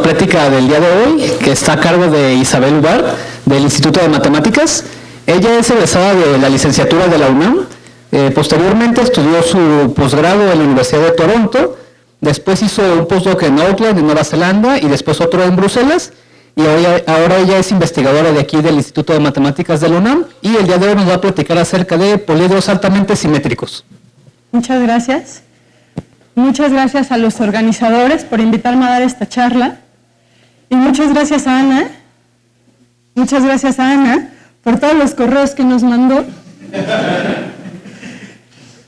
plática del día de hoy, que está a cargo de Isabel Ubar, del Instituto de Matemáticas. Ella es egresada de la licenciatura de la UNAM. Posteriormente estudió su posgrado en la Universidad de Toronto. Después hizo un postdoc en Auckland, en Nueva Zelanda, y después otro en Bruselas. Y ahora ella es investigadora de aquí del Instituto de Matemáticas de la UNAM. Y el día de hoy nos va a platicar acerca de poliedros altamente simétricos. Muchas gracias. Muchas gracias a los organizadores por invitarme a dar esta charla. Y muchas gracias a Ana. Muchas gracias a Ana por todos los correos que nos mandó.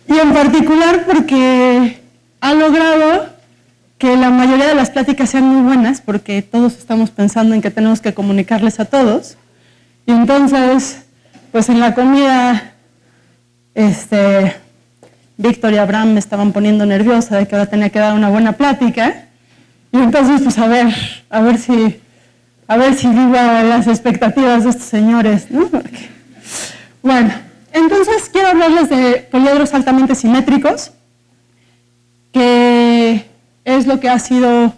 Y en particular porque ha logrado que la mayoría de las pláticas sean muy buenas, porque todos estamos pensando en que tenemos que comunicarles a todos. Y entonces, pues en la comida, Víctor y Abraham me estaban poniendo nerviosa de que ahora tenía que dar una buena plática. Y entonces, pues a ver si vivo a las expectativas de estos señores, ¿no? Porque, bueno, entonces quiero hablarles de poliedros altamente simétricos, que es lo que ha sido,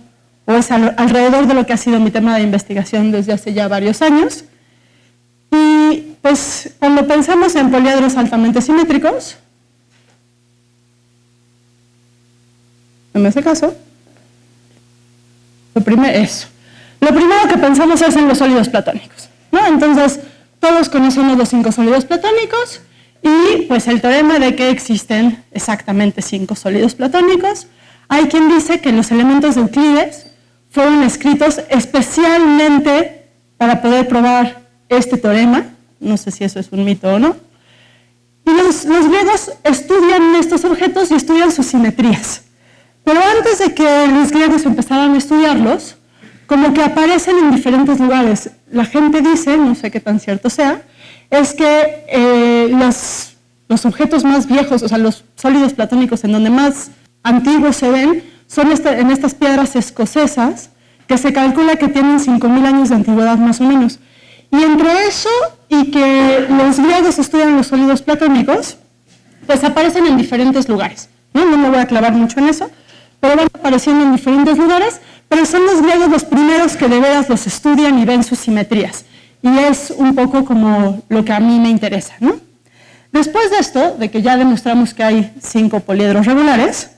o es alrededor de lo que ha sido mi tema de investigación desde hace ya varios años. Y pues cuando pensamos en poliedros altamente simétricos, ¿no me hace caso? Lo primero que pensamos es en los sólidos platónicos, ¿no? Entonces, todos conocemos los 5 sólidos platónicos y pues el teorema de que existen exactamente 5 sólidos platónicos. Hay quien dice que los elementos de Euclides fueron escritos especialmente para poder probar este teorema. No sé si eso es un mito o no. Y los griegos estudian estos objetos y estudian sus simetrías. Pero antes de que los griegos empezaran a estudiarlos, como que aparecen en diferentes lugares. La gente dice, no sé qué tan cierto sea, es que los objetos más viejos, o sea, los sólidos platónicos en donde más antiguos se ven, son en estas piedras escocesas, que se calcula que tienen 5.000 años de antigüedad más o menos. Y entre eso y que los griegos estudian los sólidos platónicos, pues aparecen en diferentes lugares. No me voy a clavar mucho en eso, pero van apareciendo en diferentes lugares, pero son los griegos los primeros que de veras los estudian y ven sus simetrías. Y es un poco como lo que a mí me interesa, ¿no? Después de esto, de que ya demostramos que hay 5 poliedros regulares,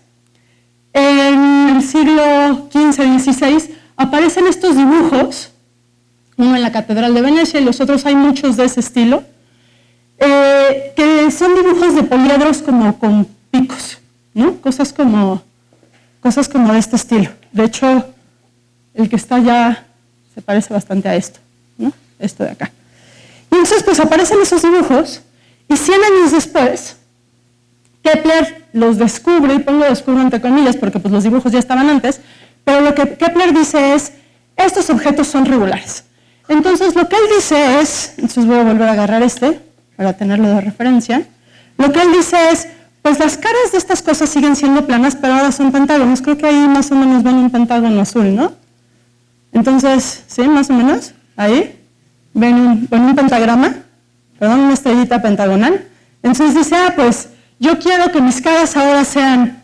en el siglo XV-XVI aparecen estos dibujos, uno en la Catedral de Venecia y los otros hay muchos de ese estilo, que son dibujos de poliedros como con picos, ¿no? Cosas como de este estilo. De hecho, el que está allá se parece bastante a esto, ¿no? Esto de acá. Y entonces, pues aparecen esos dibujos, y 100 años después, Kepler los descubre, y pongo descubre entre comillas, porque pues los dibujos ya estaban antes, pero lo que Kepler dice es, estos objetos son regulares. Entonces, lo que él dice es, entonces voy a volver a agarrar para tenerlo de referencia, lo que él dice es, pues las caras de estas cosas siguen siendo planas, pero ahora son pentágonos. Creo que ahí más o menos ven un pentágono azul, ¿no? Entonces, ¿sí? Más o menos, ahí, ven un pentagrama, una estrellita pentagonal. Entonces dice, pues yo quiero que mis caras ahora sean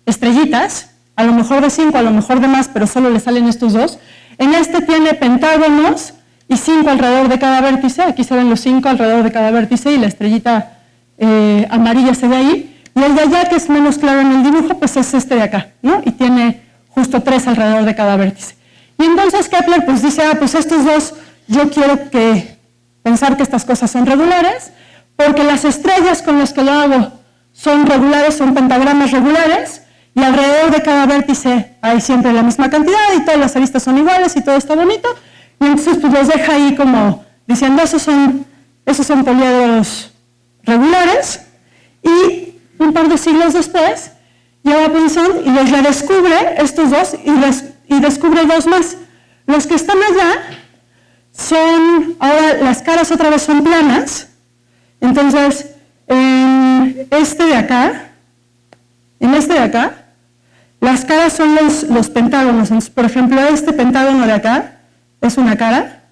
estrellitas, a lo mejor de 5, a lo mejor de más, pero solo le salen estos 2. En este tiene pentágonos y 5 alrededor de cada vértice. Aquí se ven los 5 alrededor de cada vértice y la estrellita amarilla se ve ahí. Y el de allá, que es menos claro en el dibujo, pues es este de acá, ¿no? Y tiene justo 3 alrededor de cada vértice. Y entonces Kepler pues dice, pues estos 2, yo quiero pensar que estas cosas son regulares, porque las estrellas con las que lo hago son regulares, son pentagramas regulares, y alrededor de cada vértice hay siempre la misma cantidad, y todas las aristas son iguales, y todo está bonito, y entonces pues los deja ahí como diciendo, esos son poliedros regulares, y un par de siglos después, lleva Pinson y los redescubre, estos 2, y descubre 2 más. Los que están allá ahora las caras otra vez son planas, entonces en este de acá, las caras son los pentágonos. Entonces, por ejemplo, este pentágono de acá es una cara,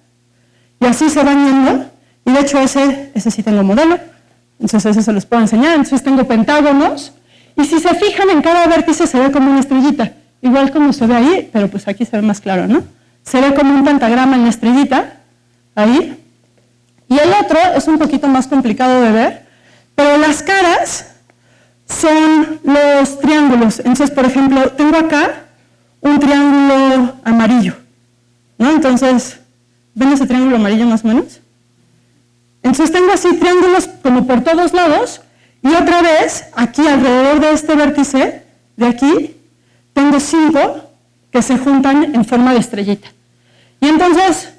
y así se van yendo, y de hecho ese sí tengo modelo, entonces ese se los puedo enseñar. Entonces tengo pentágonos, y si se fijan en cada vértice se ve como una estrellita, igual como se ve ahí, pero pues aquí se ve más claro, ¿no? se ve como un pentagrama en la estrellita, ahí. Y el otro es un poquito más complicado de ver, pero las caras son los triángulos. Entonces, por ejemplo, tengo acá un triángulo amarillo, ¿no? Entonces, ¿ven ese triángulo amarillo más o menos? Entonces tengo así triángulos como por todos lados, y otra vez, aquí alrededor de este vértice, de aquí, tengo 5 que se juntan en forma de estrellita. Y entonces,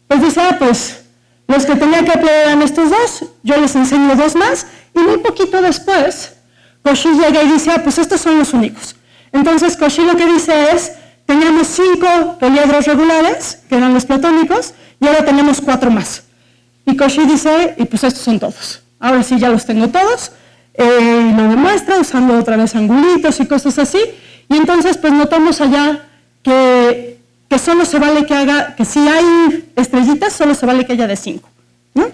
pues dice, pues los que tenía que aprender eran estos dos, yo les enseño 2 más, y muy poquito después, Cauchy llega y dice, pues estos son los únicos. Entonces Cauchy lo que dice es, teníamos 5 poliedros regulares, que eran los platónicos, y ahora tenemos 4 más. Y Cauchy dice, y pues estos son todos. Ahora sí ya los tengo todos, y lo demuestra usando otra vez angulitos y cosas así, y entonces pues notamos allá que solo se vale que haga, que si hay estrellitas, solo se vale que haya de 5, ¿no?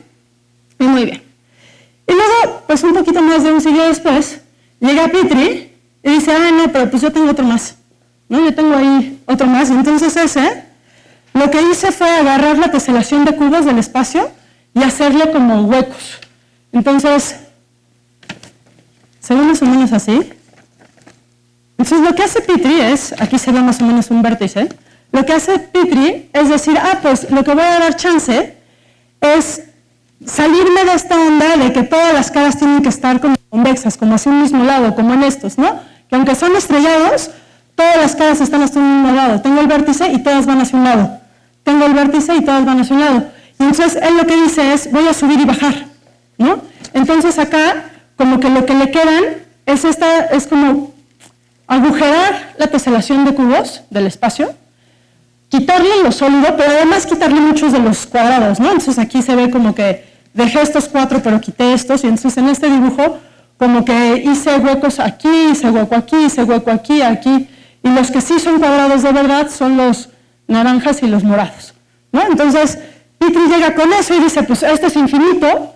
Y muy bien. Y luego, pues un poquito más de un siglo después, llega Petrie y dice, no, pero pues yo tengo otro más, ¿no? Yo tengo ahí otro más, y entonces ese, lo que hice fue agarrar la teselación de cubos del espacio y hacerle como huecos. Entonces, se ve más o menos así. Entonces lo que hace Petrie es, aquí se ve más o menos un vértice, lo que hace Petrie es decir, pues lo que voy a dar chance es salirme de esta onda de que todas las caras tienen que estar como convexas, como hacia un mismo lado, como en estos, ¿no? Que aunque son estrellados, todas las caras están hacia un mismo lado. Tengo el vértice y todas van hacia un lado. Tengo el vértice y todas van hacia un lado. Y entonces él lo que dice es, voy a subir y bajar, ¿no? Entonces acá, como que lo que le quedan es como agujerar la teselación de cubos del espacio, quitarle lo sólido, pero además quitarle muchos de los cuadrados, ¿no? Entonces aquí se ve como que dejé estos 4, pero quité estos, y entonces en este dibujo como que hice huecos aquí, hice hueco aquí, hice hueco aquí, aquí, y los que sí son cuadrados de verdad son los naranjas y los morados, ¿no? Entonces Petrie llega con eso y dice, pues este es infinito,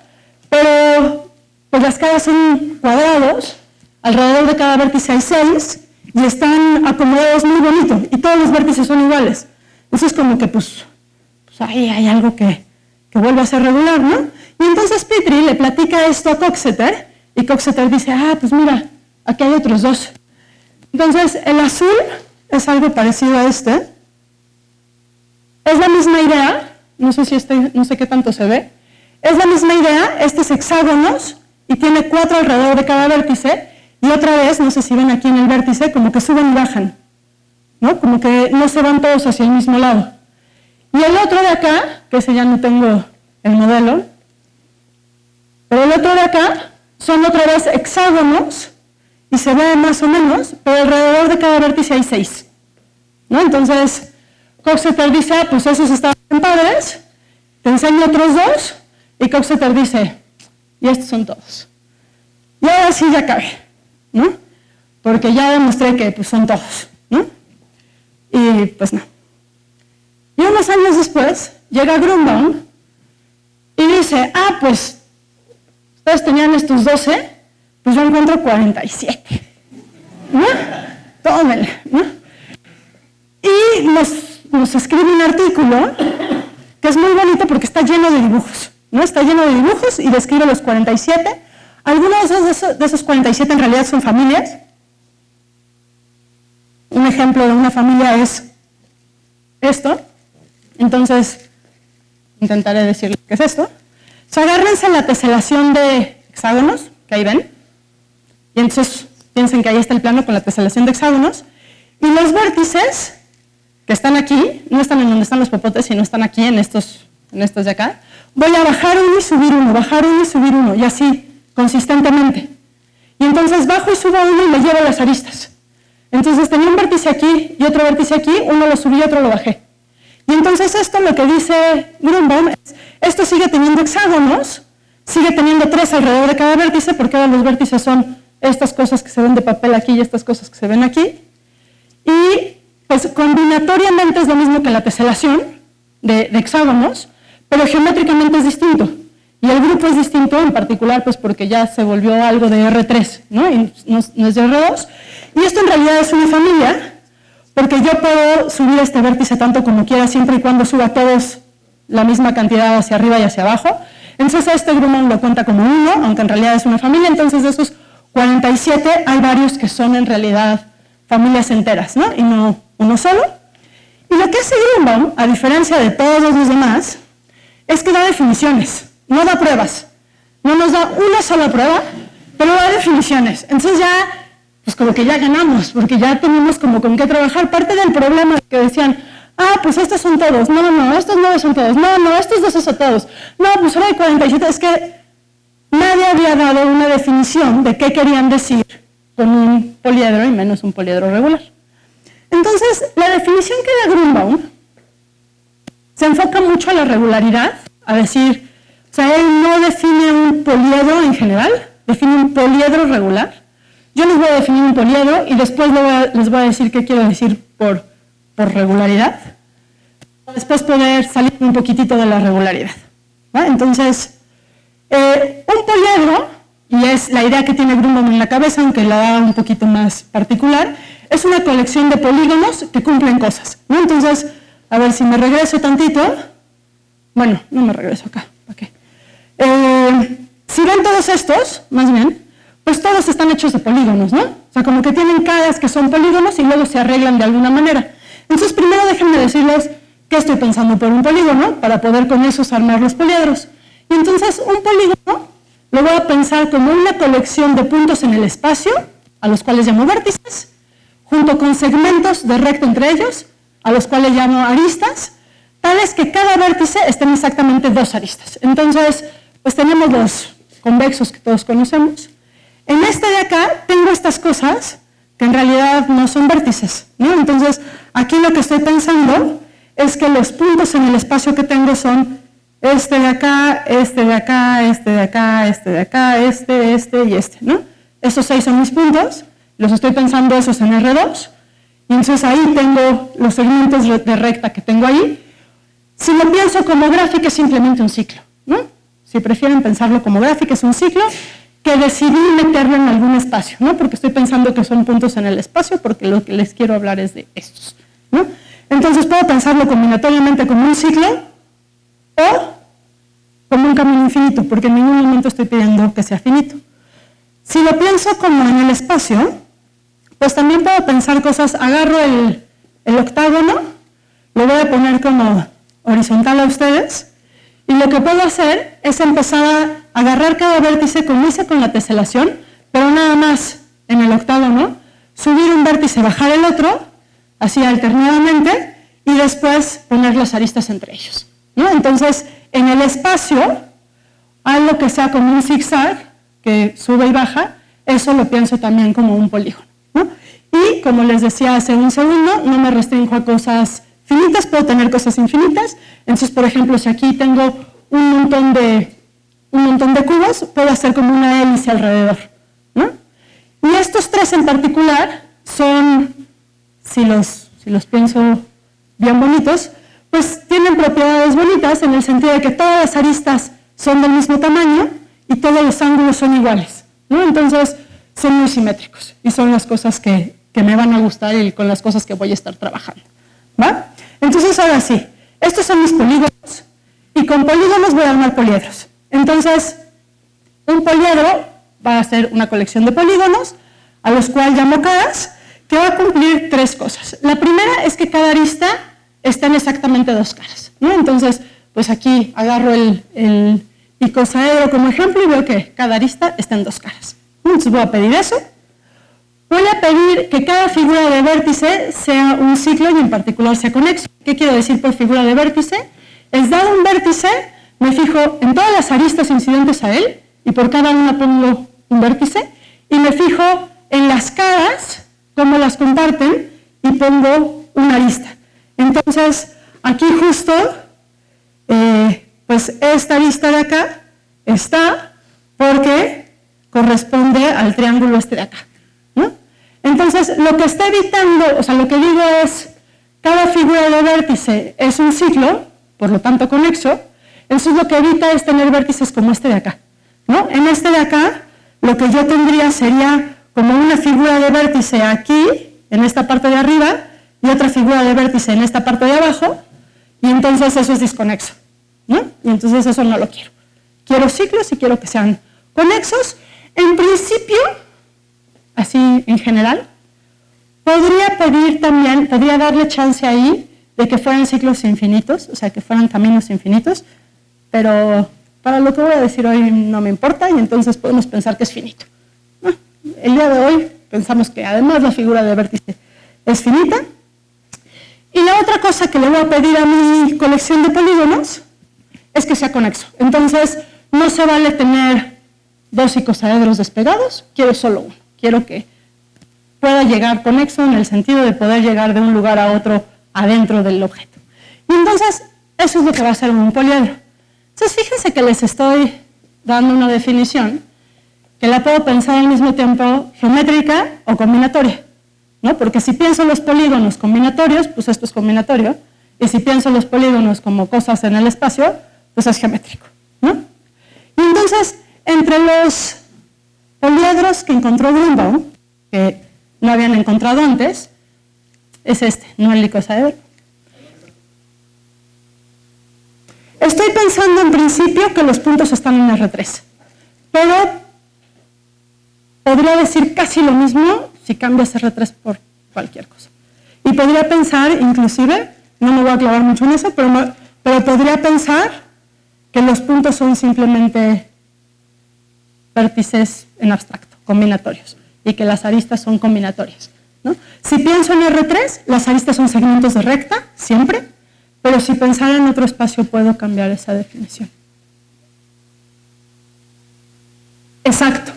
pero pues las caras son cuadrados, alrededor de cada vértice hay 6, y están acomodados muy bonito, y todos los vértices son iguales. Entonces como que pues ahí hay algo que vuelve a ser regular, ¿no? Y entonces Petrie le platica esto a Coxeter, y Coxeter dice, pues mira, aquí hay otros 2. Entonces el azul es algo parecido a este, es la misma idea, no sé qué tanto se ve, es la misma idea, este es hexágonos, y tiene 4 alrededor de cada vértice, y otra vez, no sé si ven aquí en el vértice, como que suben y bajan, ¿no? Como que no se van todos hacia el mismo lado. Y el otro de acá, que ese ya no tengo el modelo, pero el otro de acá son otra vez hexágonos, y se ve más o menos, pero alrededor de cada vértice hay 6, ¿no? Entonces, Coxeter dice, pues esos están bien padres, te enseño otros 2, y Coxeter dice, y estos son todos. Y ahora sí ya cabe, ¿no? Porque ya demostré que pues, son todos, ¿no? Y pues no. Y unos años después llega Grunbaum y dice, pues ustedes tenían estos 12, pues yo encuentro 47, ¿no? Tómenle, ¿no? Y nos escribe un artículo que es muy bonito porque está lleno de dibujos, ¿no? Está lleno de dibujos y describe los 47. Algunos de esos 47 en realidad son familias. Un ejemplo de una familia es esto. Entonces, intentaré decirles qué es esto. Agárrense la teselación de hexágonos, que ahí ven. Y entonces piensen que ahí está el plano con la teselación de hexágonos. Y los vértices que están aquí, no están en donde están los popotes, sino están aquí en estos de acá. Voy a bajar uno y subir uno, bajar uno y subir uno, y así, consistentemente. Y entonces bajo y subo uno y me llevo las aristas. Entonces tenía un vértice aquí y otro vértice aquí, uno lo subí y otro lo bajé. Y entonces esto lo que dice Grunbaum es, esto sigue teniendo hexágonos, sigue teniendo 3 alrededor de cada vértice, porque ahora los vértices son estas cosas que se ven de papel aquí y estas cosas que se ven aquí. Y pues combinatoriamente es lo mismo que la teselación de hexágonos, pero geométricamente es distinto. Y el grupo es distinto en particular pues porque ya se volvió algo de R3, ¿no? Y no es de R2. Y esto en realidad es una familia porque yo puedo subir este vértice tanto como quiera, siempre y cuando suba todos la misma cantidad hacia arriba y hacia abajo. Entonces a este Grumbaum lo cuenta como 1, aunque en realidad es una familia. Entonces de esos 47 hay varios que son en realidad familias enteras, ¿no? Y no uno solo. Y lo que hace Grumbaum, a diferencia de todos los demás, es que da definiciones, no da pruebas. No nos da una sola prueba, pero da definiciones. Entonces ya, pues como que ya ganamos, porque ya tenemos como con qué trabajar. Parte del problema que decían, pues estos son todos, no, estos 9 son todos, no, estos 12 son todos, no, pues ahora hay 47, es que nadie había dado una definición de qué querían decir con un poliedro y menos un poliedro regular. Entonces, la definición que da Grumbaum se enfoca mucho a la regularidad, a decir, o sea, él no define un poliedro en general, define un poliedro regular. Yo les voy a definir un poliedro y después les voy a decir qué quiero decir por regularidad. Después poder salir un poquitito de la regularidad, ¿vale? Entonces, un poliedro, y es la idea que tiene Grumbaum en la cabeza, aunque la da un poquito más particular, es una colección de polígonos que cumplen cosas, ¿no? Entonces, a ver si me regreso tantito. Bueno, no me regreso acá. Okay. Si ven todos estos, más bien, pues todos están hechos de polígonos, ¿no? O sea, como que tienen caras que son polígonos y luego se arreglan de alguna manera. Entonces, primero déjenme decirles qué estoy pensando por un polígono, para poder con esos armar los poliedros. Y entonces, un polígono lo voy a pensar como una colección de puntos en el espacio, a los cuales llamo vértices, junto con segmentos de recto entre ellos, a los cuales llamo aristas, tales que cada vértice estén exactamente 2 aristas. Entonces, pues tenemos los convexos que todos conocemos. En este de acá tengo estas cosas que en realidad no son vértices, ¿no? Entonces, aquí lo que estoy pensando es que los puntos en el espacio que tengo son este de acá, este de acá, este de acá, este de acá, este y este, ¿no? Estos 6 son mis puntos, los estoy pensando esos en R2, y entonces ahí tengo los segmentos de recta que tengo ahí. Si lo pienso como gráfica es simplemente un ciclo, ¿no? Si prefieren pensarlo como gráfica es un ciclo que decidí meterlo en algún espacio, ¿no? Porque estoy pensando que son puntos en el espacio, porque lo que les quiero hablar es de estos, ¿no? Entonces puedo pensarlo combinatoriamente como un ciclo o como un camino infinito, porque en ningún momento estoy pidiendo que sea finito. Si lo pienso como en el espacio, pues también puedo pensar cosas, agarro el octágono, lo voy a poner como horizontal a ustedes, y lo que puedo hacer es empezar a agarrar cada vértice como hice con la teselación, pero nada más en el octágono, subir un vértice, bajar el otro, así alternadamente, y después poner las aristas entre ellos, ¿no? Entonces, en el espacio, algo que sea como un zigzag, que sube y baja, eso lo pienso también como un polígono, ¿no? Y como les decía hace un segundo, no me restringo a cosas finitas, puedo tener cosas infinitas. Entonces, por ejemplo, si aquí tengo un montón de cubos, puedo hacer como una hélice alrededor, ¿no? Y estos 3 en particular son, si los pienso bien bonitos, pues tienen propiedades bonitas en el sentido de que todas las aristas son del mismo tamaño y todos los ángulos son iguales, ¿no? Entonces, son muy simétricos y son las cosas que me van a gustar y con las cosas que voy a estar trabajando, ¿va? Entonces, ahora sí, estos son mis polígonos y con polígonos voy a armar poliedros. Entonces, un poliedro va a ser una colección de polígonos a los cuales llamo caras, que va a cumplir 3 cosas. La primera es que cada arista está en exactamente 2 caras, ¿no? Entonces, pues aquí agarro el icosaedro como ejemplo y veo que cada arista está en 2 caras. Entonces voy a pedir eso. Voy a pedir que cada figura de vértice sea un ciclo y en particular sea conexo. ¿Qué quiero decir por figura de vértice? Es dado un vértice, me fijo en todas las aristas incidentes a él y por cada una pongo un vértice y me fijo en las caras, cómo las comparten y pongo una arista. Entonces, aquí justo, pues esta arista de acá está porque corresponde al triángulo este de acá, ¿no? Entonces, lo que está evitando, o sea, lo que digo es, cada figura de vértice es un ciclo, por lo tanto conexo, entonces lo que evita es tener vértices como este de acá, ¿no? En este de acá, lo que yo tendría sería como una figura de vértice aquí, en esta parte de arriba, y otra figura de vértice en esta parte de abajo, y entonces eso es disconexo, ¿no? Y entonces eso no lo quiero. Quiero ciclos y quiero que sean conexos. En principio, así en general, podría pedir también, podría darle chance ahí de que fueran ciclos infinitos, o sea, que fueran caminos infinitos, pero para lo que voy a decir hoy no me importa y entonces podemos pensar que es finito. El día de hoy pensamos que además la figura de vértice es finita. Y la otra cosa que le voy a pedir a mi colección de polígonos es que sea conexo. Entonces, no se vale tener dos icosaedros despegados, quiero solo uno. Quiero que pueda llegar conexo en el sentido de poder llegar de un lugar a otro adentro del objeto. Y entonces, eso es lo que va a ser un poliedro. Entonces, fíjense que les estoy dando una definición que la puedo pensar al mismo tiempo geométrica o combinatoria, ¿no? Porque si pienso los polígonos combinatorios, pues esto es combinatorio, y si pienso los polígonos como cosas en el espacio, pues es geométrico, ¿no? Y entonces, entre los poliedros que encontró Grünbaum, que no habían encontrado antes, es este, no el icosaedro. Estoy pensando en principio que los puntos están en R3, pero podría decir casi lo mismo si cambias R3 por cualquier cosa. Y podría pensar, inclusive, no me voy a clavar mucho en eso, pero podría pensar que los puntos son simplemente vértices en abstracto, combinatorios, y que las aristas son combinatorias, ¿no? Si pienso en R3, las aristas son segmentos de recta, siempre, pero si pensara en otro espacio puedo cambiar esa definición. Exacto.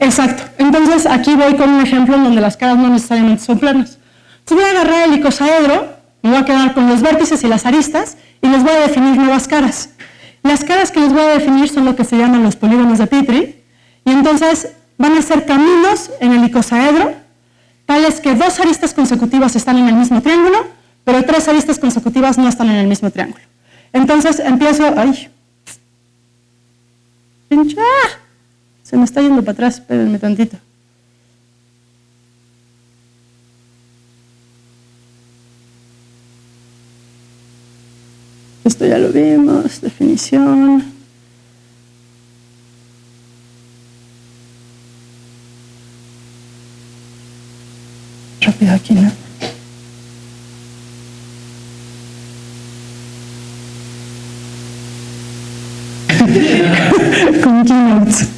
Exacto. Entonces, aquí voy con un ejemplo en donde las caras no necesariamente son planas. Entonces, voy a agarrar el icosaedro, me voy a quedar con los vértices y las aristas, y les voy a definir nuevas caras. Las caras que les voy a definir son lo que se llaman los polígonos de Petrie, y entonces van a ser caminos en el icosaedro, tales que dos aristas consecutivas están en el mismo triángulo, pero tres aristas consecutivas no están en el mismo triángulo. Entonces, empiezo... ¡Ay! ¡Ah! Se me está yendo para atrás, espérenme tantito. Esto ya lo vimos, definición. Rápido aquí, ¿no? Con keynotes.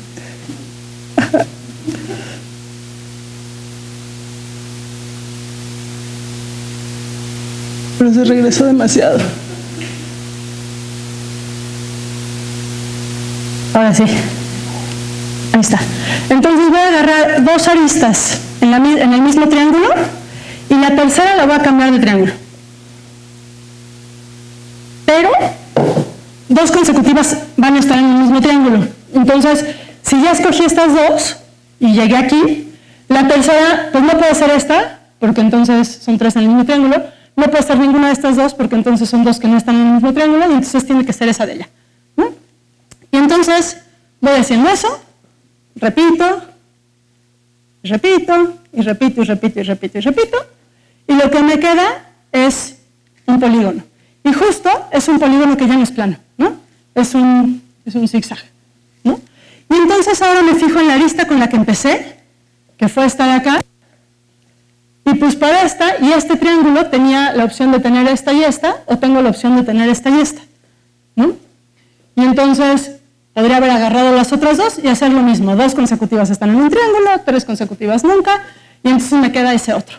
Pero se regresó demasiado. Ahora sí. Ahí está. Entonces voy a agarrar dos aristas en el mismo triángulo y la tercera la voy a cambiar de triángulo. Pero dos consecutivas van a estar en el mismo triángulo. Entonces, si ya escogí estas dos y llegué aquí, la tercera, pues no puede ser esta, porque entonces son tres en el mismo triángulo, no puede ser ninguna de estas dos, porque entonces son dos que no están en el mismo triángulo, y entonces tiene que ser esa de ella, ¿no? Y entonces voy haciendo eso, repito, y repito, y repito, y repito, y repito, y repito, y lo que me queda es un polígono. Y justo es un polígono que ya no es plano, ¿no? Es un zigzag, ¿no? Y entonces ahora me fijo en la arista con la que empecé, que fue esta de acá, y pues para esta y este triángulo tenía la opción de tener esta y esta, o tengo la opción de tener esta y esta, ¿no? Y entonces podría haber agarrado las otras dos y hacer lo mismo. Dos consecutivas están en un triángulo, tres consecutivas nunca, y entonces me queda ese otro,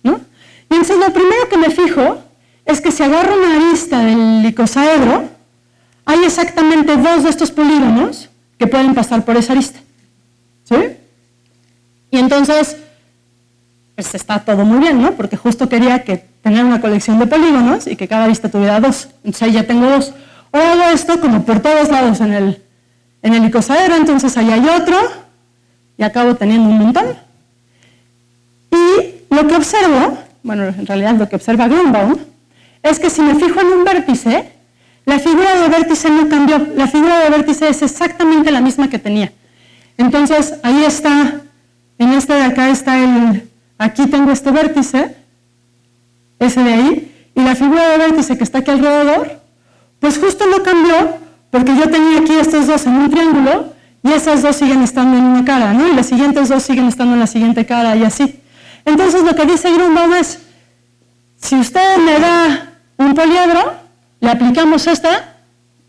¿no? Y entonces lo primero que me fijo es que si agarro una arista del icosaedro, hay exactamente dos de estos polígonos que pueden pasar por esa arista, ¿sí? Y entonces, pues está todo muy bien, ¿no? Porque justo quería que tener una colección de polígonos y que cada arista tuviera dos. Entonces ahí ya tengo dos. Ahora hago esto como por todos lados en el icosaedro, entonces ahí hay otro y acabo teniendo un montón. Y lo que observo, bueno, en realidad lo que observa Grünbaum, es que si me fijo en un vértice, la figura de vértice no cambió. La figura de vértice es exactamente la misma que tenía. Entonces, ahí está, en este de acá está aquí tengo este vértice, ese de ahí, y la figura de vértice que está aquí alrededor, pues justo lo cambió porque yo tenía aquí estos dos en un triángulo y esas dos siguen estando en una cara, ¿no? Y las siguientes dos siguen estando en la siguiente cara y así. Entonces lo que dice Grunbaum es, si usted me da un poliedro, le aplicamos esta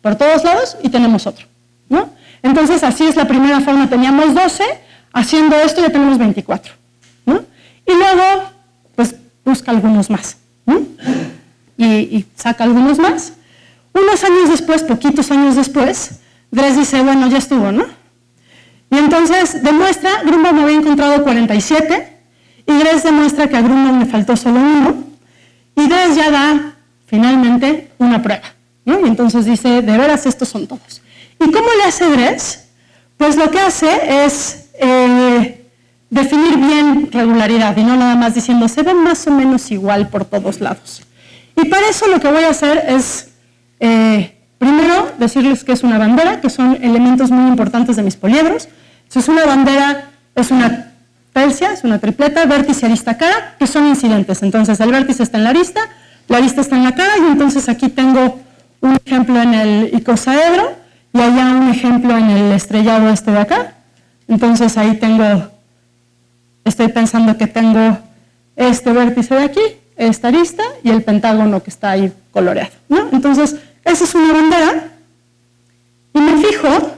por todos lados y tenemos otro, ¿no? Entonces así es la primera forma, teníamos 12, haciendo esto ya tenemos 24, ¿no? Y luego, pues busca algunos más, ¿no? Y saca algunos más. Unos años después, poquitos años después, Dress dice, bueno, ya estuvo, ¿no? Y entonces demuestra, Grunbaum había encontrado 47, y Dress demuestra que a Grunbaum le faltó solo uno, y Dress ya da, finalmente, una prueba, ¿no? Y entonces dice, de veras, estos son todos. ¿Y cómo le hace Dress? Pues lo que hace es definir bien regularidad, y no nada más diciendo, se ve más o menos igual por todos lados. Y para eso lo que voy a hacer es, primero, decirles que es una bandera, que son elementos muy importantes de mis poliedros. Entonces, una bandera es una tercia, es una tripleta, vértice, arista, cara, que son incidentes. Entonces, el vértice está en la arista está en la cara, y entonces aquí tengo un ejemplo en el icosaedro, y allá un ejemplo en el estrellado este de acá. Entonces, ahí estoy pensando que tengo este vértice de aquí, esta arista, y el pentágono que está ahí coloreado, ¿no? Entonces, esa es una bandera, y me fijo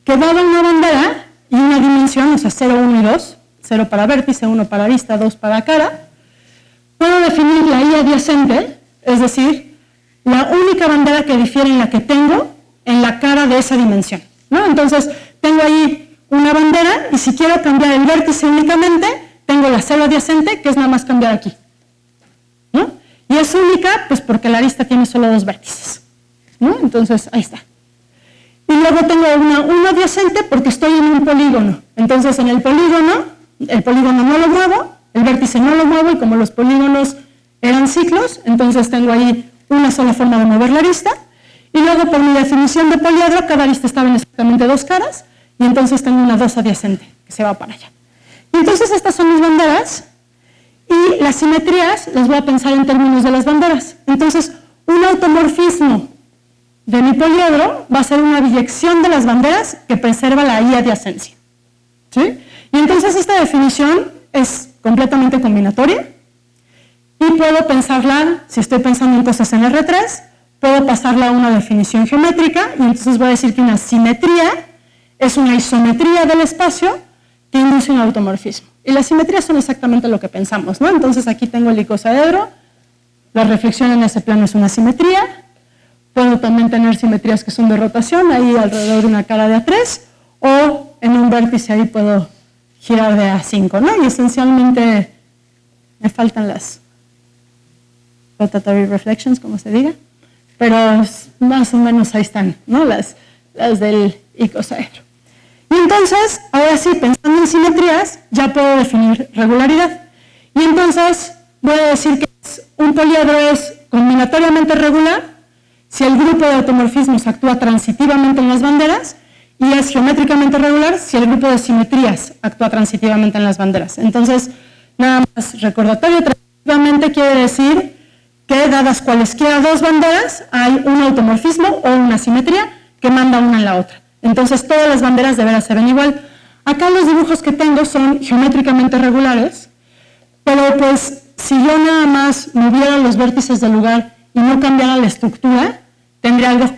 que dada una bandera y una dimensión, o sea, 0, 1 y 2, 0 para vértice, 1 para arista, 2 para cara, puedo definir la I adyacente, es decir, la única bandera que difiere en la que tengo en la cara de esa dimensión, ¿no? Entonces, tengo ahí una bandera, y si quiero cambiar el vértice únicamente, tengo la 0 adyacente, que es nada más cambiar aquí, ¿no? Y es única, pues porque la arista tiene solo 2 vértices, ¿no? Entonces, ahí está. Y luego tengo una 1 adyacente porque estoy en un polígono. Entonces, en el polígono no lo muevo, el vértice no lo muevo, y como los polígonos eran ciclos, entonces tengo ahí una sola forma de mover la arista. Y luego, por mi definición de poliedro, cada arista estaba en exactamente 2 caras, y entonces tengo una 2 adyacente que se va para allá. Y entonces, estas son mis banderas. Y las simetrías las voy a pensar en términos de las banderas. Entonces, un automorfismo de mi poliedro va a ser una biyección de las banderas que preserva la I adyacencia, ¿sí? Y entonces esta definición es completamente combinatoria, y puedo pensarla, si estoy pensando en cosas en R3, puedo pasarla a una definición geométrica, y entonces voy a decir que una simetría es una isometría del espacio que induce un automorfismo. Y las simetrías son exactamente lo que pensamos, ¿no? Entonces aquí tengo el icosaedro, la reflexión en ese plano es una simetría, puedo también tener simetrías que son de rotación, ahí alrededor de una cara de A3, o en un vértice ahí puedo girar de A5, ¿no? Y esencialmente me faltan las rotatory reflections, como se diga, pero más o menos ahí están, ¿no? Las del icosaedro. Y entonces, ahora sí, pensando en simetrías, ya puedo definir regularidad. Y entonces voy a decir que un poliedro es combinatoriamente regular si el grupo de automorfismos actúa transitivamente en las banderas, y es geométricamente regular si el grupo de simetrías actúa transitivamente en las banderas. Entonces, nada más recordatorio, transitivamente quiere decir que dadas cualesquiera 2 banderas, hay un automorfismo o una simetría que manda una en la otra. Entonces, todas las banderas de veras se ven igual. Acá los dibujos que tengo son geométricamente regulares, pero pues si yo nada más moviera los vértices del lugar y no cambiara la estructura, tendría algo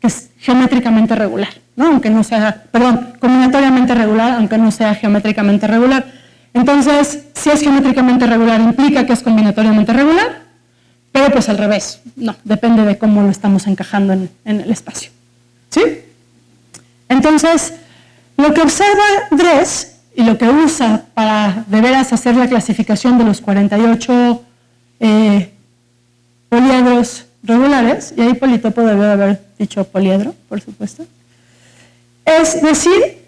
que es geométricamente regular, ¿no? Aunque no sea, perdón, combinatoriamente regular, aunque no sea geométricamente regular. Entonces, si es geométricamente regular, implica que es combinatoriamente regular, pero pues al revés, no, depende de cómo lo estamos encajando en el espacio, ¿sí? Entonces, lo que observa Dress y lo que usa para de veras hacer la clasificación de los 48 poliedros regulares, y ahí Politopo debe haber dicho poliedro, por supuesto, es decir,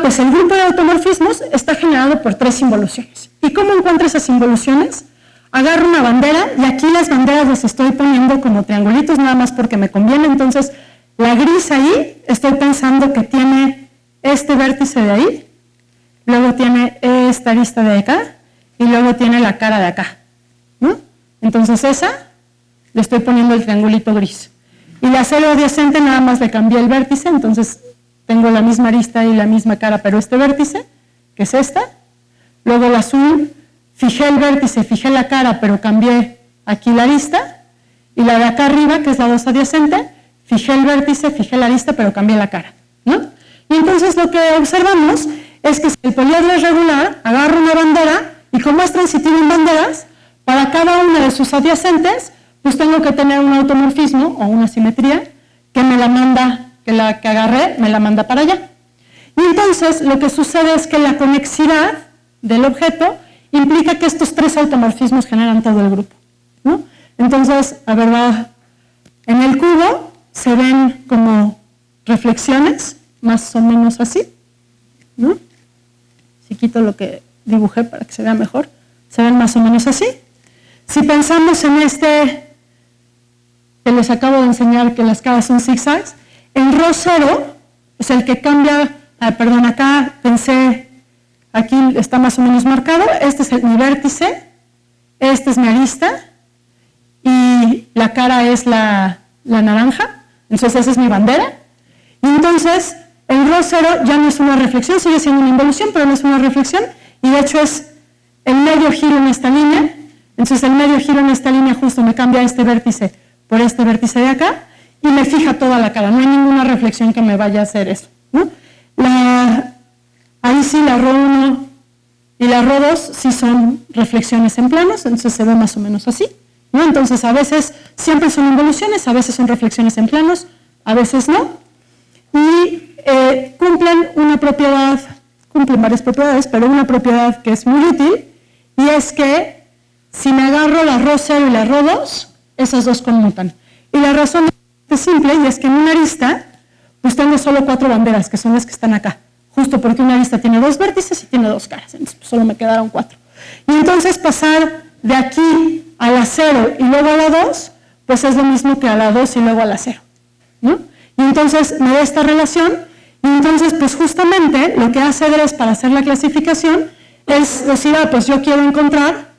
pues el grupo de automorfismos está generado por 3 involuciones. ¿Y cómo encuentro esas involuciones? Agarro una bandera, y aquí las banderas las estoy poniendo como triangulitos nada más porque me conviene. Entonces, la gris ahí, estoy pensando que tiene este vértice de ahí, luego tiene esta arista de acá, y luego tiene la cara de acá, ¿no? Entonces esa, le estoy poniendo el triangulito gris. Y la acero adyacente nada más le cambié el vértice, entonces tengo la misma arista y la misma cara, pero este vértice, que es esta. Luego el azul, fijé el vértice, fijé la cara, pero cambié aquí la arista. Y la de acá arriba, que es la 2 adyacente, fijé el vértice, fijé la arista, pero cambié la cara, ¿no? Y entonces lo que observamos es que si el poliedro es regular, agarro una bandera y como es transitivo en banderas, para cada una de sus adyacentes, pues tengo que tener un automorfismo o una simetría que me la manda, que la que agarré me la manda para allá. Y entonces lo que sucede es que la conexidad del objeto implica que estos 3 automorfismos generan todo el grupo, ¿no? Entonces, a ver, en el cubo se ven como reflexiones, más o menos así, ¿no? Si quito lo que dibujé para que se vea mejor, se ven más o menos así. Si pensamos en este que les acabo de enseñar, que las caras son zigzags, el ρ 0 es el que cambia, perdón, acá pensé, aquí está más o menos marcado, este es mi vértice, este es mi arista, y la cara es la naranja, entonces esa es mi bandera, y entonces el ρ 0 ya no es una reflexión, sigue siendo una involución, pero no es una reflexión, y de hecho es el medio giro en esta línea, entonces el medio giro en esta línea justo me cambia este vértice por este vértice de acá, y me fija toda la cara, no hay ninguna reflexión que me vaya a hacer eso, ¿no? Ahí sí la ρ1 y la ρ2 sí son reflexiones en planos, entonces se ve más o menos así, ¿no? Entonces a veces siempre son involuciones, a veces son reflexiones en planos, a veces no, y cumplen una propiedad, cumplen varias propiedades, pero una propiedad que es muy útil, y es que si me agarro la ρ 0 y la ρ 2, esas dos conmutan. Y la razón es simple, y es que en una arista, pues tengo solo 4 banderas, que son las que están acá, justo porque una arista tiene 2 vértices y tiene 2 caras, entonces pues, solo me quedaron 4. Y entonces pasar de aquí a la 0 y luego a la 2, pues es lo mismo que a la 2 y luego a la 0, ¿no? Y entonces me da esta relación, y entonces pues justamente lo que hace Dress para hacer la clasificación es decir, pues yo quiero encontrar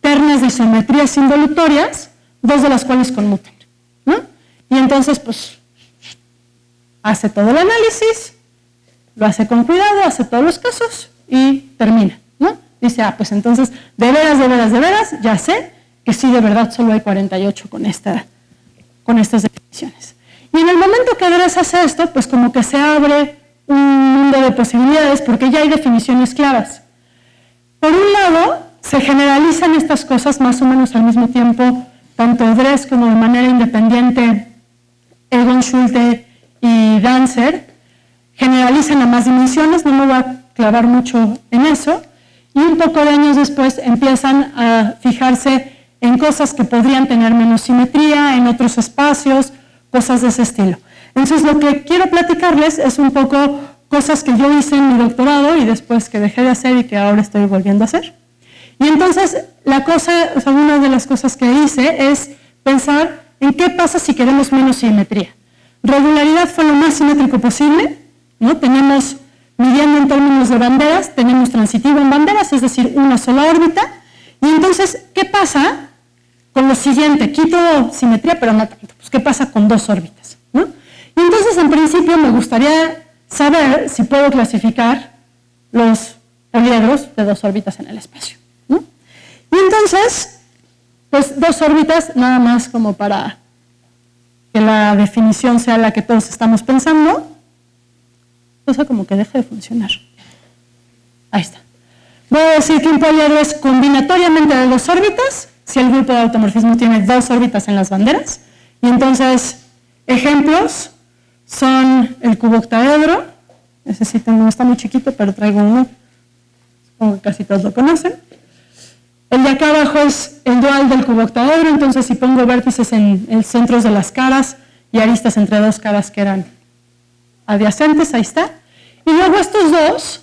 ternas de isometrías involutorias, 2 de las cuales conmuten, ¿no? Y entonces pues hace todo el análisis, lo hace con cuidado, hace todos los casos y termina, ¿no? Dice, pues entonces, de veras, ya sé que sí, de verdad, solo hay 48 con estas definiciones. Y en el momento que Dress hace esto, pues como que se abre un mundo de posibilidades porque ya hay definiciones claras. Por un lado, se generalizan estas cosas más o menos al mismo tiempo, tanto Dress como de manera independiente, Egon Schulte y Dancer, generalizan a más dimensiones, no me voy a clavar mucho en eso, y un poco de años después empiezan a fijarse en cosas que podrían tener menos simetría, en otros espacios, cosas de ese estilo. Entonces lo que quiero platicarles es un poco cosas que yo hice en mi doctorado y después que dejé de hacer y que ahora estoy volviendo a hacer. Y entonces una de las cosas que hice es pensar en qué pasa si queremos menos simetría. Regularidad fue lo más simétrico posible, ¿no? Tenemos, midiendo en términos de banderas, tenemos transitivo en banderas, es decir, una sola órbita. Y entonces, ¿qué pasa con lo siguiente? Quito simetría, pero no tanto. Pues, ¿qué pasa con 2 órbitas, ¿no? Y entonces, en principio, me gustaría saber si puedo clasificar los poliedros de 2 órbitas en el espacio, ¿no? Y entonces, pues 2 órbitas, nada más como para que la definición sea la que todos estamos pensando, cosa como que deje de funcionar. Ahí está. Voy a decir que un poliedro es combinatoriamente de 2 órbitas, si el grupo de automorfismo tiene 2 órbitas en las banderas. Y entonces, ejemplos son el cubo octaedro, ese sí está muy chiquito, pero traigo uno, supongo que casi todos lo conocen. El de acá abajo es el dual del cubo octaedro, entonces si pongo vértices en el centro de las caras y aristas entre 2 caras que eran adyacentes, ahí está. Y luego estos 2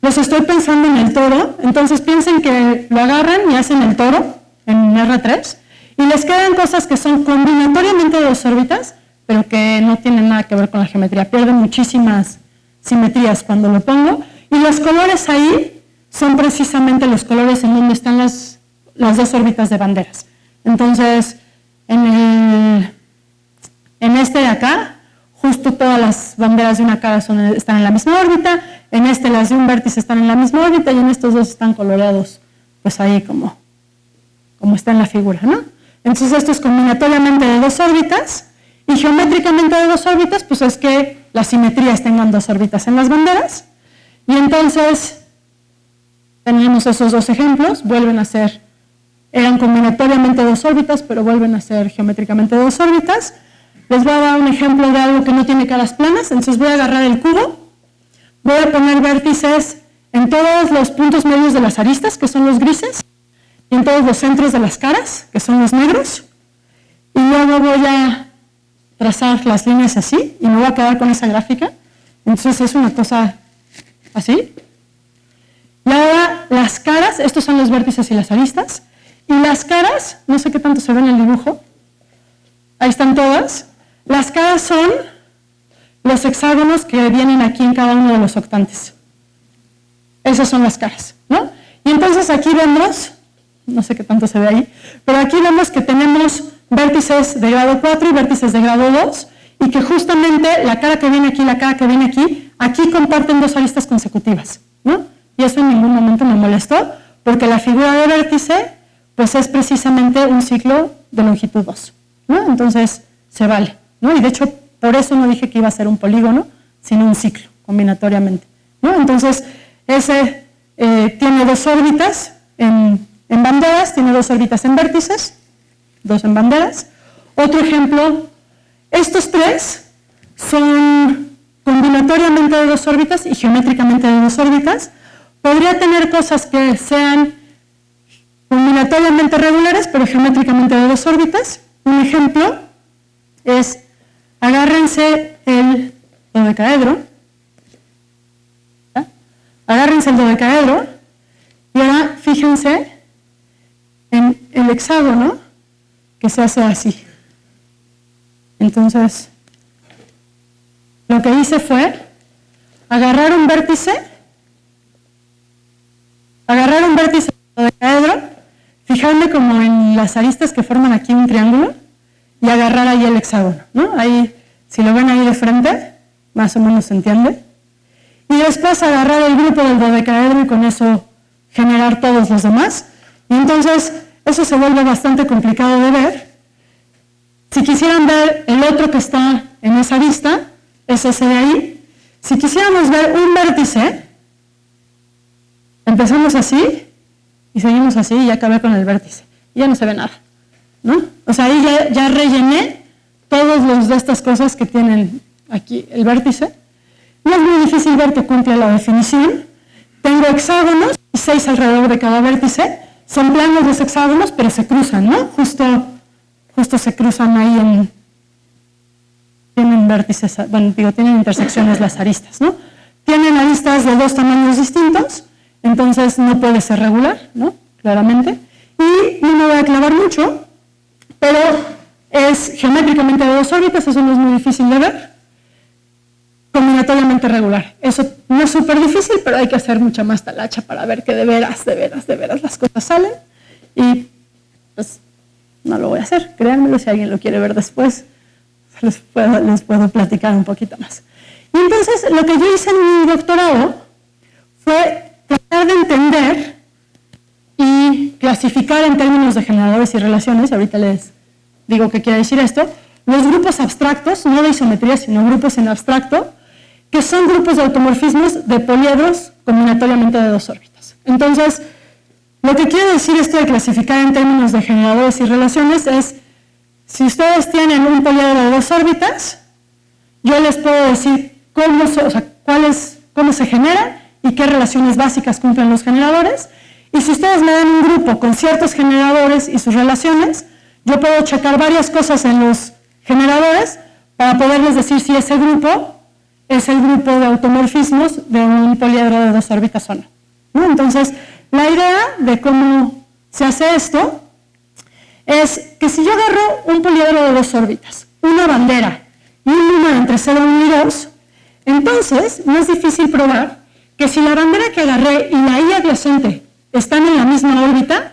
los estoy pensando en el toro, entonces piensen que lo agarran y hacen el toro en R3 y les quedan cosas que son combinatoriamente de 2 órbitas, pero que no tienen nada que ver con la geometría, pierden muchísimas simetrías cuando lo pongo, y los colores ahí son precisamente los colores en donde están las dos órbitas de banderas. Entonces, en este de acá, justo todas las banderas de una cara están en la misma órbita, en este las de un vértice están en la misma órbita y en estos dos están coloreados, pues ahí como está en la figura, ¿no? Entonces esto es combinatoriamente de dos órbitas y geométricamente de dos órbitas, pues es que las simetrías tengan dos órbitas en las banderas. Y entonces tenemos esos dos ejemplos, eran combinatoriamente dos órbitas, pero vuelven a ser geométricamente dos órbitas. Les voy a dar un ejemplo de algo que no tiene caras planas, entonces voy a agarrar el cubo, voy a poner vértices en todos los puntos medios de las aristas, que son los grises, y en todos los centros de las caras, que son los negros, y luego voy a trazar las líneas así, y me voy a quedar con esa gráfica. Entonces es una cosa así. Y ahora las caras, estos son los vértices y las aristas, y las caras, no sé qué tanto se ve en el dibujo, ahí están todas. Las caras son los hexágonos que vienen aquí en cada uno de los octantes. Esas son las caras, ¿no? Y entonces aquí vemos, no sé qué tanto se ve ahí, pero aquí vemos que tenemos vértices de grado 4 y vértices de grado 2, y que justamente la cara que viene aquí y la cara que viene aquí comparten dos aristas consecutivas, ¿no? Y eso en ningún momento me molestó, porque la figura de vértice, pues es precisamente un ciclo de longitud 2, ¿no? Entonces, se vale, ¿no? Y de hecho, por eso no dije que iba a ser un polígono, sino un ciclo, combinatoriamente, ¿no? Entonces, ese tiene dos órbitas en banderas, tiene dos órbitas en vértices, dos en banderas. Otro ejemplo, estos tres son combinatoriamente de dos órbitas y geométricamente de dos órbitas. Podría tener cosas que sean combinatoriamente regulares, pero geométricamente de dos órbitas. Un ejemplo es, agárrense el dodecaedro, y ahora fíjense en el hexágono que se hace así. Entonces, lo que hice fue agarrar un vértice del dodecaedro, fijarme como en las aristas que forman aquí un triángulo y agarrar ahí el hexágono, ¿no? Ahí, si lo ven ahí de frente, más o menos se entiende. Y después agarrar el grupo del dodecaedro y con eso generar todos los demás. Y entonces eso se vuelve bastante complicado de ver. Si quisieran ver el otro que está en esa vista, es ese de ahí. Si quisiéramos ver un vértice, empezamos así y seguimos así y ya acabé con el vértice. Y ya no se ve nada, ¿no? O sea, ahí ya rellené todos los de estas cosas que tienen aquí el vértice. No es muy difícil ver que cumple la definición. Tengo hexágonos y 6 alrededor de cada vértice. Son planos los hexágonos, pero se cruzan, ¿no? Justo se cruzan ahí tienen vértices, bueno, tienen intersecciones las aristas, ¿no? Tienen aristas de dos tamaños distintos, entonces no puede ser regular, ¿no? Claramente. Y no me voy a clavar mucho, pero es geométricamente de dos órbitas, eso no es muy difícil de ver. Combinatoriamente regular. Eso no es súper difícil, pero hay que hacer mucha más talacha para ver que de veras las cosas salen. Y pues no lo voy a hacer, créanmelo, si alguien lo quiere ver después, les puedo platicar un poquito más. Y entonces lo que yo hice en mi doctorado fue tratar de entender y clasificar en términos de generadores y relaciones, ahorita les digo qué quiere decir esto, los grupos abstractos, no de isometría, sino grupos en abstracto, que son grupos de automorfismos de poliedros combinatoriamente de dos órbitas. Entonces, lo que quiere decir esto de clasificar en términos de generadores y relaciones es, si ustedes tienen un poliedro de dos órbitas, yo les puedo decir cómo se genera y qué relaciones básicas cumplen los generadores, y si ustedes me dan un grupo con ciertos generadores y sus relaciones, yo puedo checar varias cosas en los generadores para poderles decir si ese grupo es el grupo de automorfismos de un poliedro de dos órbitas o no. Entonces, la idea de cómo se hace esto es que si yo agarro un poliedro de dos órbitas, una bandera y un número entre 0, 1 y 2, entonces no es difícil probar que si la bandera que agarré y la I adyacente están en la misma órbita,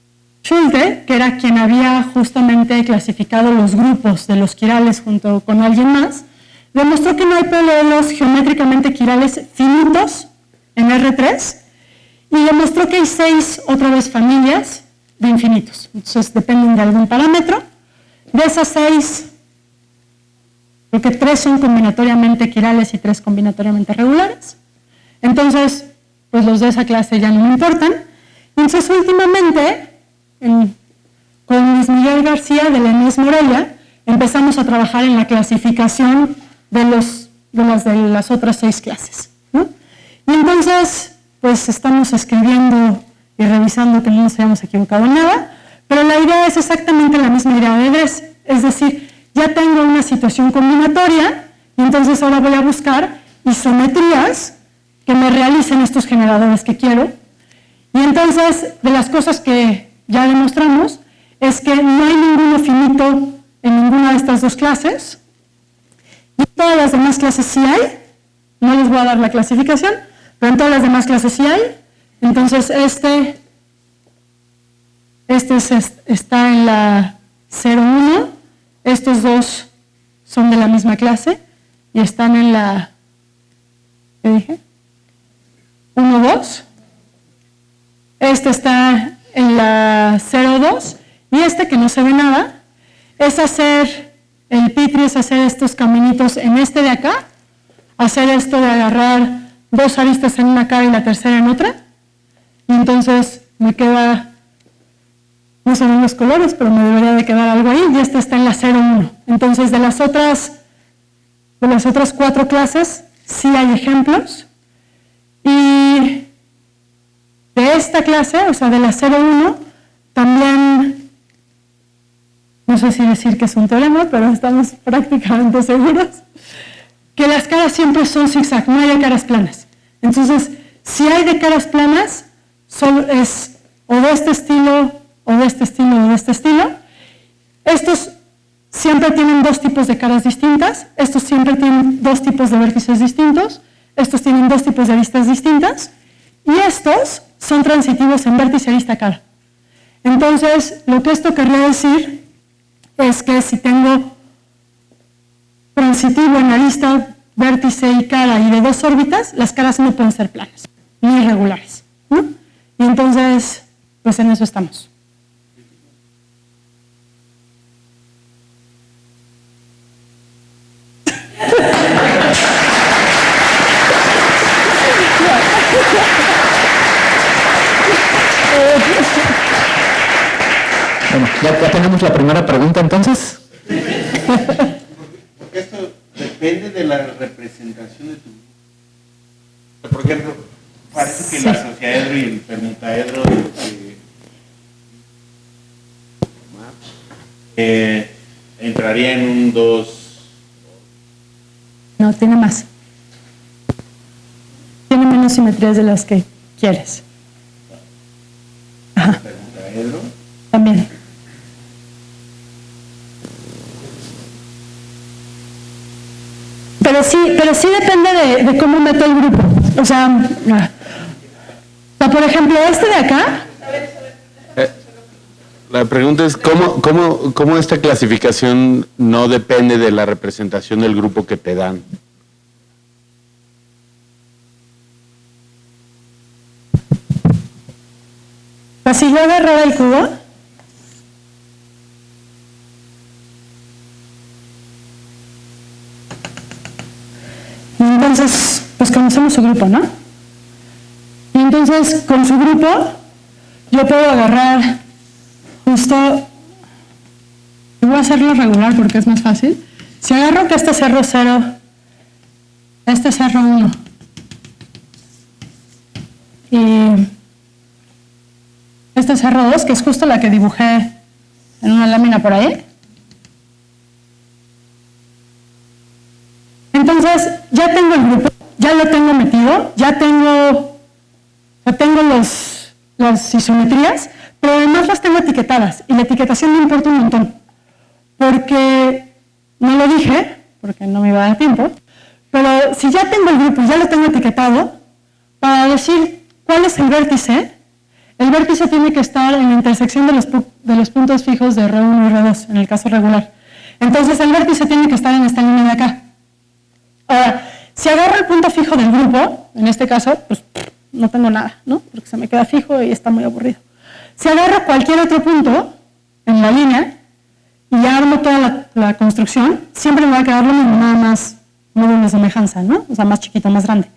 Schulte, que era quien había justamente clasificado los grupos de los quirales junto con alguien más, demostró que no hay paralelos geométricamente quirales finitos en R3 y demostró que hay 6 otra vez familias de infinitos. Entonces dependen de algún parámetro. De esas 6, creo que 3 son combinatoriamente quirales y 3 combinatoriamente regulares. Entonces, pues los de esa clase ya no me importan. Entonces, últimamente, con Luis Miguel García de la ENES Morelia, empezamos a trabajar en la clasificación de las otras 6 clases, ¿no? Y entonces, pues estamos escribiendo y revisando que no nos hayamos equivocado en nada, pero la idea es exactamente la misma idea de Dres, es decir, ya tengo una situación combinatoria y entonces ahora voy a buscar isometrías que me realicen estos generadores que quiero. Y entonces, de las cosas que ya demostramos es que no hay ninguno finito en ninguna de estas 2 clases y todas las demás clases sí hay. No les voy a dar la clasificación, pero en todas las demás clases sí hay. Entonces, este está en la 0,1, estos 2 son de la misma clase y están en la, ¿qué dije? 1,2. Este está en la 0,2 y este que no se ve nada es hacer el Petri, es hacer estos caminitos en este de acá, hacer esto de agarrar 2 aristas en una cara y la tercera en otra, y entonces me queda, no son los colores, pero me debería de quedar algo ahí, y este está en la 0,1. Entonces de las otras 4 clases sí hay ejemplos, y de esta clase, o sea de la 0,1, también, no sé si decir que es un teorema, pero estamos prácticamente seguros, que las caras siempre son zigzag, no hay de caras planas. Entonces, si hay de caras planas, solo es o de este estilo, o de este estilo, o de este estilo. Estos siempre tienen 2 tipos de caras distintas, estos siempre tienen 2 tipos de vértices distintos, estos tienen 2 tipos de aristas distintas, y estos son transitivos en vértice, arista, cara. Entonces, lo que esto querría decir es que si tengo transitivo en arista, vértice y cara y de 2 órbitas, las caras no pueden ser planas, ni irregulares, ¿no? Y entonces, pues en eso estamos. Bueno, ya tenemos la primera pregunta entonces. Porque esto depende de la representación de tu grupo. Por ejemplo, parece que la sociaedro y el permutaedro entraría en un 2. No, tiene más. Tiene menos simetrías de las que quieres. Ajá. Permutaedro. También. Pero sí depende de cómo meto el grupo. O sea, por ejemplo, este de acá. La pregunta es, ¿cómo esta clasificación no depende de la representación del grupo que te dan? Si yo agarrara el cubo, y entonces, pues conocemos su grupo, ¿no? Y entonces, con su grupo, yo puedo agarrar justo, y voy a hacerlo regular porque es más fácil. Si agarro que este es R0, este es R1, y este es R2, que es justo la que dibujé en una lámina por ahí. Entonces, ya tengo el grupo, ya lo tengo metido, ya tengo las isometrías, pero además las tengo etiquetadas, y la etiquetación me importa un montón, porque no lo dije, porque no me iba a dar tiempo, pero si ya tengo el grupo y ya lo tengo etiquetado, para decir cuál es el vértice, el vértice tiene que estar en la intersección de los puntos fijos de R1 y R2, en el caso regular. Entonces el vértice tiene que estar en esta línea de acá. Ahora, si agarro el punto fijo del grupo, en este caso, pues no tengo nada, ¿no? Porque se me queda fijo y está muy aburrido. Si agarro cualquier otro punto en la línea y armo toda la construcción, siempre me va a quedar lo mismo, nada más módulo de semejanza, ¿no? O sea, más chiquito, más grande.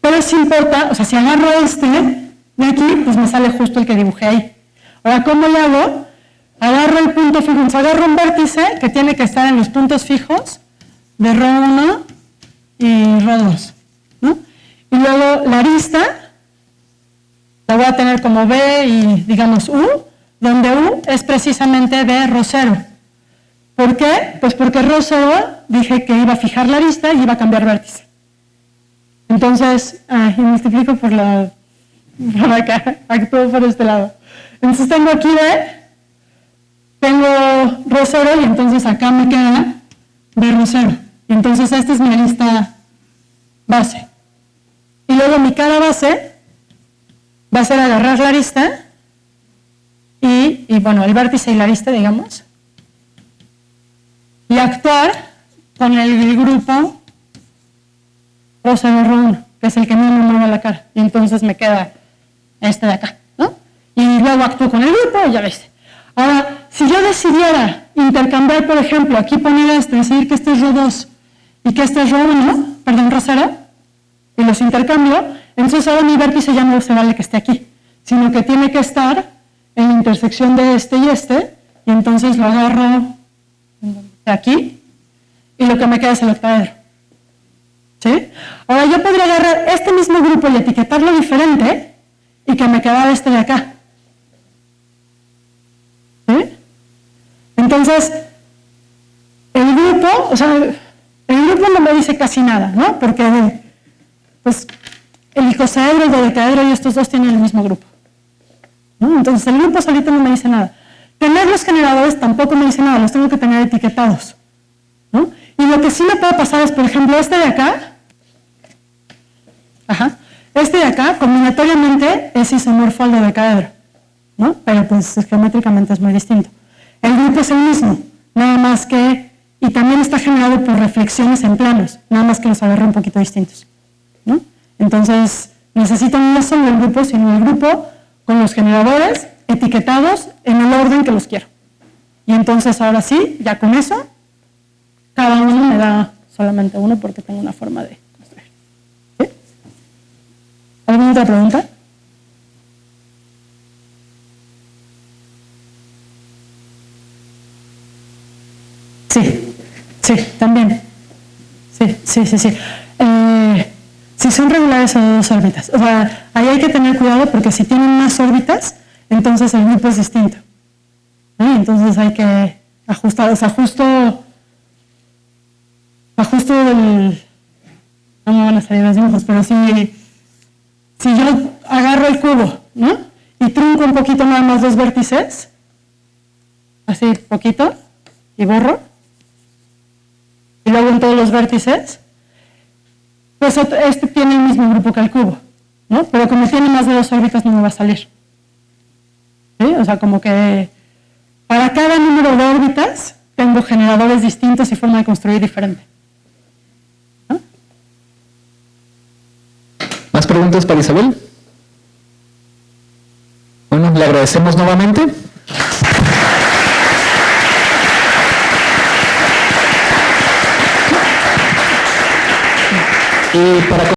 Pero si importa, o sea, si agarro este de aquí, pues me sale justo el que dibujé ahí. Ahora, ¿cómo lo hago? Agarro el punto fijo, entonces agarro un vértice que tiene que estar en los puntos fijos de R1 y R2, ¿no? Y luego la arista la voy a tener como B y, digamos, U, donde U es precisamente de Ρ0. ¿Por qué? Pues porque Ρ0 dije que iba a fijar la arista y iba a cambiar vértice. Entonces, y multiplico por acá, actúo por este lado. Entonces tengo aquí B, tengo Ρ0 y entonces acá me queda B Ρ0. Y entonces esta es mi arista base. Y luego mi cara base va a ser agarrar la arista y bueno, el vértice y la arista, digamos, y actuar con el grupo Ρ0 R1, que es el que no me mueve la cara. Y entonces me queda este de acá, ¿no? Y luego actúo con el grupo y ya ves. Ahora, si yo decidiera intercambiar, por ejemplo, aquí poner decidir que este es Ρ2 y que este es R1, perdón, R0, y los intercambio, entonces ahora mi vértice ya no se vale que esté aquí, sino que tiene que estar en la intersección de este y entonces lo agarro de aquí, y lo que me queda es el octaedro. ¿Sí? Ahora yo podría agarrar este mismo grupo y etiquetarlo diferente, y que me quedara este de acá. ¿Sí? Entonces, el grupo, o sea, el grupo no me dice casi nada, ¿no? Porque, pues, el icosaedro, el dodecaedro y estos dos tienen el mismo grupo, ¿no? Entonces, el grupo solito no me dice nada. Tener los generadores tampoco me dice nada, los tengo que tener etiquetados, ¿no? Y lo que sí me puede pasar es, por ejemplo, este de acá, este de acá, combinatoriamente, es isomorfo al dodecaedro, ¿no? Pero, pues, geométricamente es muy distinto. El grupo es el mismo, nada más que, y también está generado por reflexiones en planos, nada más que los agarré un poquito distintos, ¿no? Entonces, necesito no solo el grupo, sino el grupo con los generadores etiquetados en el orden que los quiero. Y entonces, ahora sí, ya con eso, cada uno me da solamente uno porque tengo una forma de construir. ¿Sí? ¿Alguna otra pregunta? Sí, también. Sí. Si son regulares o dos órbitas. O sea, ahí hay que tener cuidado porque si tienen más órbitas, entonces el grupo es distinto. Entonces hay que ajustar, o sea, ajusto del... No me van a salir los dibujos, pero si yo agarro el cubo, ¿no? Y trunco un poquito nada más los vértices, así poquito, y borro, y luego en todos los vértices, pues este tiene el mismo grupo que el cubo, ¿no? Pero como tiene más de dos órbitas no me va a salir. ¿Sí? O sea, como que para cada número de órbitas tengo generadores distintos y forma de construir diferente. ¿No? ¿Más preguntas para Isabel? Bueno, le agradecemos nuevamente. Y para